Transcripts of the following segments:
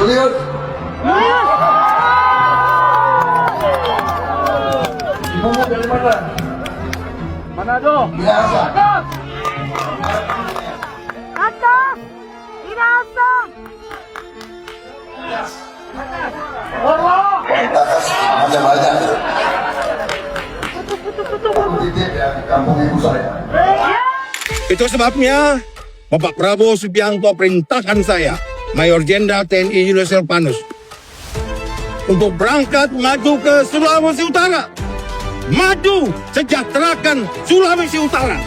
Julius. Ibumu dari mana? Manado. Biasa. Atas! Inasa! Takas banyak-banyak. Titip ya di kampung ibu saya. Itu sebabnya Bapak Prabowo Subianto perintahkan saya, Mayor Jenderal TNI Julius Silvanus, untuk berangkat maju ke Sulawesi Utara. Maju sejahterakan Sulawesi Utara.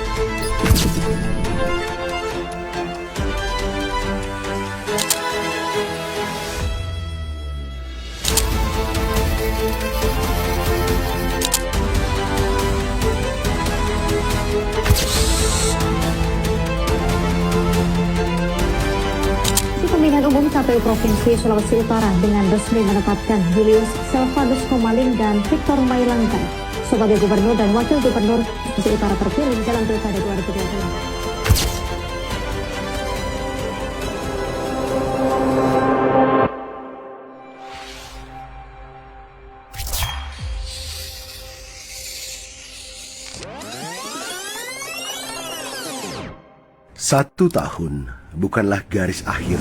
Pemilihan Umum KPU Provinsi Sulawesi Utara dengan resmi menetapkan Julius Silvanus Komaling dan Victor Mailangkai sebagai Gubernur dan Wakil Gubernur Sulawesi Utara terpilih dalam Pilkada 2020. Satu tahun bukanlah garis akhir.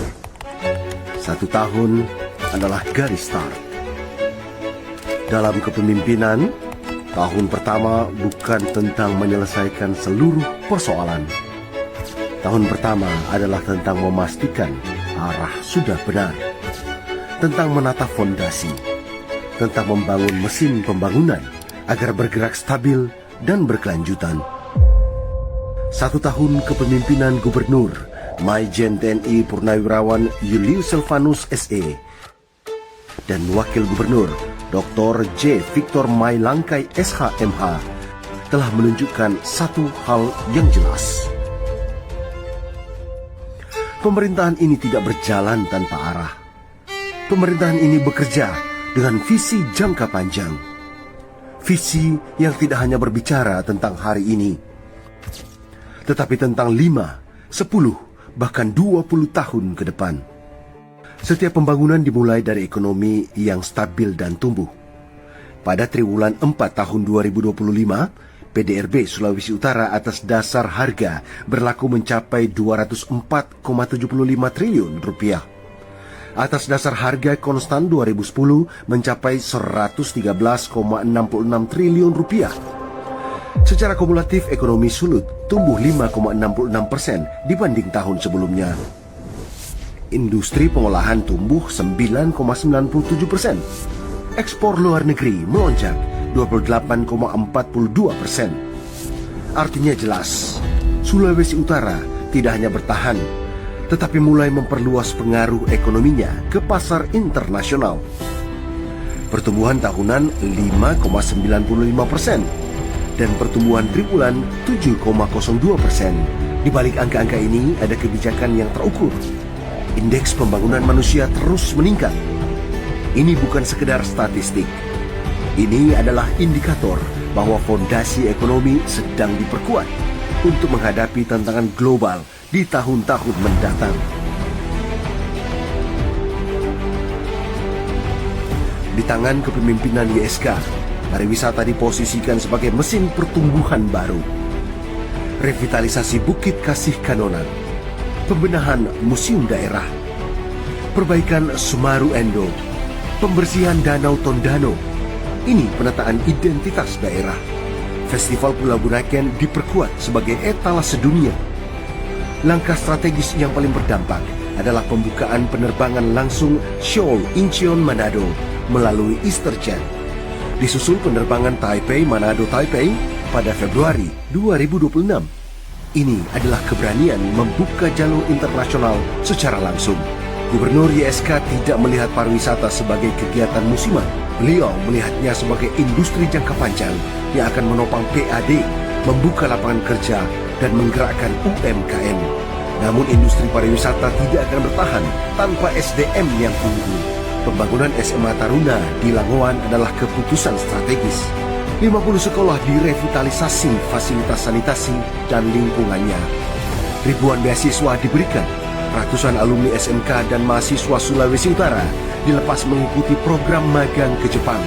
1 tahun adalah garis start. Dalam kepemimpinan, tahun pertama bukan tentang menyelesaikan seluruh persoalan. Tahun pertama adalah tentang memastikan arah sudah benar, tentang menata fondasi, tentang membangun mesin pembangunan agar bergerak stabil dan berkelanjutan. 1 tahun kepemimpinan Gubernur Maijen TNI Purnawirawan Julius Silvanus SE dan Wakil Gubernur Dr. J. Victor Mailangkai SHMH telah menunjukkan satu hal yang jelas. Pemerintahan ini tidak berjalan tanpa arah. Pemerintahan ini bekerja dengan visi jangka panjang. Visi yang tidak hanya berbicara tentang hari ini, tetapi tentang 5, 10, bahkan 20 tahun ke depan. Setiap pembangunan dimulai dari ekonomi yang stabil dan tumbuh. Pada triwulan 4 tahun 2025, PDRB Sulawesi Utara atas dasar harga berlaku mencapai 204,75 triliun rupiah. Atas dasar harga konstan 2010 mencapai 113,66 triliun rupiah. Secara kumulatif ekonomi Sulut tumbuh 5,66% dibanding tahun sebelumnya. Industri pengolahan tumbuh 9,97%. Ekspor luar negeri melonjak 28,42%. Artinya jelas, Sulawesi Utara tidak hanya bertahan, tetapi mulai memperluas pengaruh ekonominya ke pasar internasional. Pertumbuhan tahunan 5,95%. Dan pertumbuhan triwulan 7,02%. Di balik angka-angka ini ada kebijakan yang terukur. Indeks pembangunan manusia terus meningkat. Ini bukan sekedar statistik. Ini adalah indikator bahwa fondasi ekonomi sedang diperkuat untuk menghadapi tantangan global di tahun-tahun mendatang. Di tangan kepemimpinan YSK, pariwisata diposisikan sebagai mesin pertumbuhan baru. Revitalisasi Bukit Kasih Kanonan, pembenahan museum daerah, perbaikan Sumaru Endo, pembersihan Danau Tondano. Ini penataan identitas daerah. Festival Pulau Bunaken diperkuat sebagai etalase dunia. Langkah strategis yang paling berdampak adalah pembukaan penerbangan langsung Seoul Incheon Manado melalui EasterJet. Disusul penerbangan Taipei-Manado-Taipei pada Februari 2026. Ini adalah keberanian membuka jalur internasional secara langsung. Gubernur YSK tidak melihat pariwisata sebagai kegiatan musiman. Beliau melihatnya sebagai industri jangka panjang yang akan menopang PAD, membuka lapangan kerja, dan menggerakkan UMKM. Namun industri pariwisata tidak akan bertahan tanpa SDM yang unggul. Pembangunan SMA Taruna di Langowan adalah keputusan strategis. 50 sekolah direvitalisasi fasilitas sanitasi dan lingkungannya. Ribuan beasiswa diberikan Ratusan alumni SMK dan mahasiswa Sulawesi Utara dilepas mengikuti program magang ke Jepang.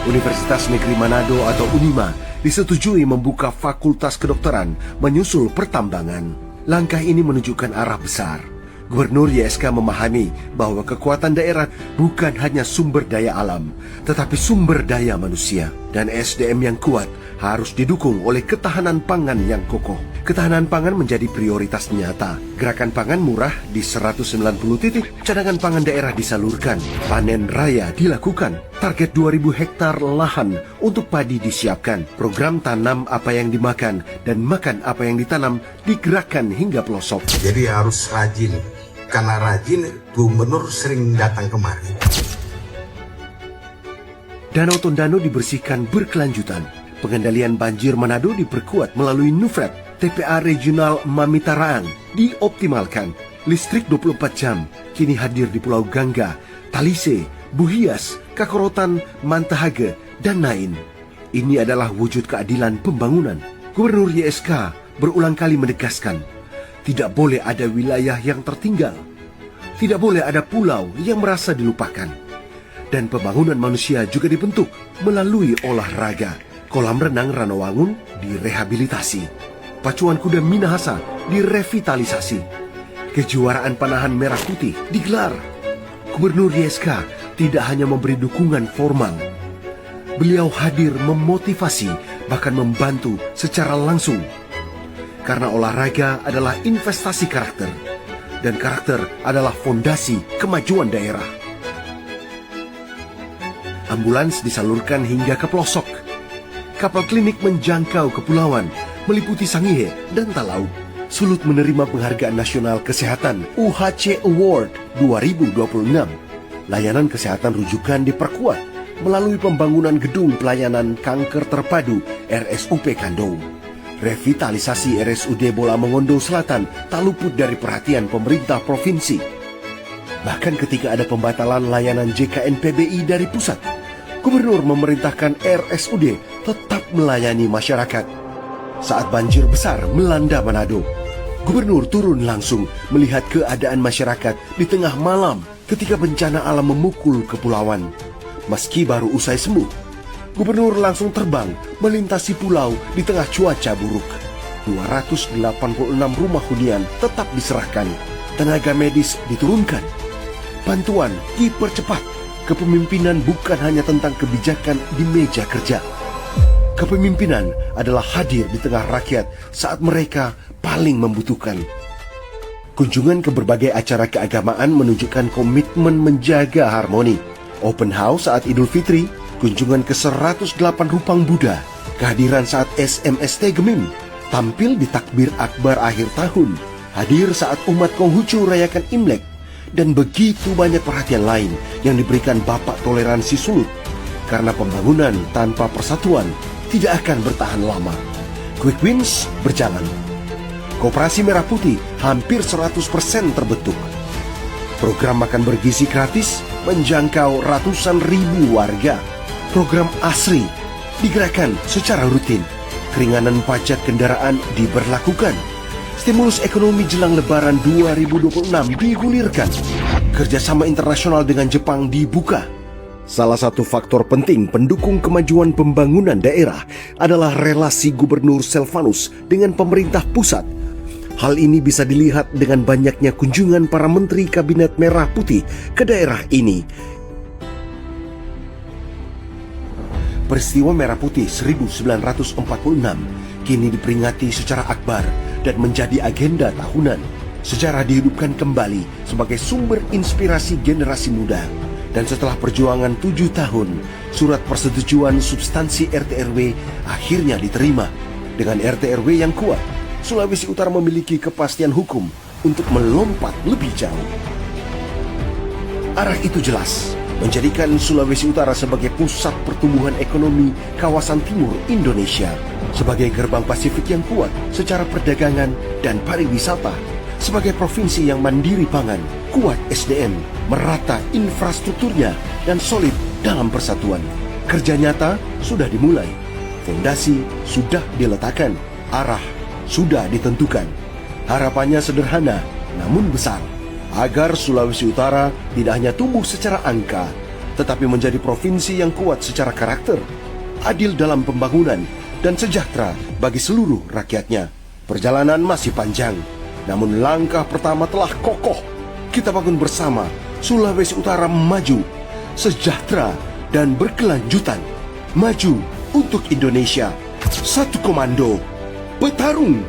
Universitas Negeri Manado atau UNIMA disetujui membuka fakultas kedokteran menyusul pertambangan. Langkah ini menunjukkan arah besar. Gubernur YSK memahami bahwa kekuatan daerah bukan hanya sumber daya alam, tetapi sumber daya manusia. Dan SDM yang kuat harus didukung oleh ketahanan pangan yang kokoh. Ketahanan pangan menjadi prioritas nyata. Gerakan pangan murah di 190 titik, cadangan pangan daerah disalurkan, panen raya dilakukan, target 2.000 hektar lahan untuk padi disiapkan, program tanam apa yang dimakan dan makan apa yang ditanam digerakkan hingga pelosok. Jadi harus rajin, karena rajin gubernur sering datang kemari. Danau Tondano dibersihkan berkelanjutan. Pengendalian banjir Manado diperkuat melalui Nufret. TPA Regional Mamitaraang dioptimalkan. Listrik 24 jam kini hadir di Pulau Gangga, Talise, Buhias, Kakorotan, Mantahage, dan Nain. Ini adalah wujud keadilan pembangunan. Gubernur YSK berulang kali menegaskan, tidak boleh ada wilayah yang tertinggal. Tidak boleh ada pulau yang merasa dilupakan. Dan pembangunan manusia juga dibentuk melalui olahraga. Kolam renang Ranowangun direhabilitasi. Pacuan kuda Minahasa direvitalisasi. Kejuaraan panahan merah putih digelar. Gubernur YSK tidak hanya memberi dukungan formal. Beliau hadir memotivasi, bahkan membantu secara langsung. Karena olahraga adalah investasi karakter. Dan karakter adalah fondasi kemajuan daerah. Ambulans disalurkan hingga ke pelosok. Kapal klinik menjangkau kepulauan, meliputi Sangihe dan Talaut. Sulut menerima penghargaan nasional kesehatan UHC Award 2026. Layanan kesehatan rujukan diperkuat melalui pembangunan gedung pelayanan kanker terpadu RSUP Kandung. Revitalisasi RSUD Bola Mongondo Selatan tak luput dari perhatian pemerintah provinsi. Bahkan ketika ada pembatalan layanan JKN PBI dari pusat, Gubernur memerintahkan RSUD tetap melayani masyarakat. Saat banjir besar melanda Manado, Gubernur turun langsung melihat keadaan masyarakat di tengah malam ketika bencana alam memukul kepulauan. Meski baru usai sembuh, Gubernur langsung terbang melintasi pulau di tengah cuaca buruk. 286 rumah hunian tetap diserahkan. Tenaga medis diturunkan. Bantuan dipercepat. Kepemimpinan bukan hanya tentang kebijakan di meja kerja. Kepemimpinan adalah hadir di tengah rakyat saat mereka paling membutuhkan. Kunjungan ke berbagai acara keagamaan menunjukkan komitmen menjaga harmoni. Open house saat Idul Fitri, kunjungan ke 108 rupang Buddha, kehadiran saat SMST Gemim, tampil di takbir akbar akhir tahun, hadir saat umat Konghucu rayakan Imlek, dan begitu banyak perhatian lain yang diberikan Bapak Toleransi Sulut. Karena pembangunan tanpa persatuan tidak akan bertahan lama. Quick wins berjalan. Koperasi Merah Putih hampir 100% terbentuk. Program makan bergizi gratis menjangkau ratusan ribu warga. Program ASRI digerakkan secara rutin. Keringanan pajak kendaraan diberlakukan. Stimulus ekonomi jelang Lebaran 2026 digulirkan. Kerjasama internasional dengan Jepang dibuka. Salah satu faktor penting pendukung kemajuan pembangunan daerah adalah relasi Gubernur Selvanus dengan pemerintah pusat. Hal ini bisa dilihat dengan banyaknya kunjungan para menteri Kabinet Merah Putih ke daerah ini. Peristiwa Merah Putih 1946 kini diperingati secara akbar dan menjadi agenda tahunan. Sejarah dihidupkan kembali sebagai sumber inspirasi generasi muda. Dan setelah perjuangan 7 tahun, surat persetujuan substansi RT/RW akhirnya diterima. Dengan RT/RW yang kuat, Sulawesi Utara memiliki kepastian hukum untuk melompat lebih jauh. Arah itu jelas, menjadikan Sulawesi Utara sebagai pusat pertumbuhan ekonomi kawasan timur Indonesia, sebagai gerbang Pasifik yang kuat secara perdagangan dan pariwisata, sebagai provinsi yang mandiri pangan, kuat SDM, merata infrastrukturnya, dan solid dalam persatuan. Kerja nyata sudah dimulai, fondasi sudah diletakkan, arah sudah ditentukan. Harapannya sederhana namun besar. agar Sulawesi Utara tidak hanya tumbuh secara angka, tetapi menjadi provinsi yang kuat secara karakter, adil dalam pembangunan, dan sejahtera bagi seluruh rakyatnya. Perjalanan masih panjang, namun langkah pertama telah kokoh. Kita bangun bersama Sulawesi Utara maju, sejahtera dan berkelanjutan. Maju untuk Indonesia. Satu komando, petarung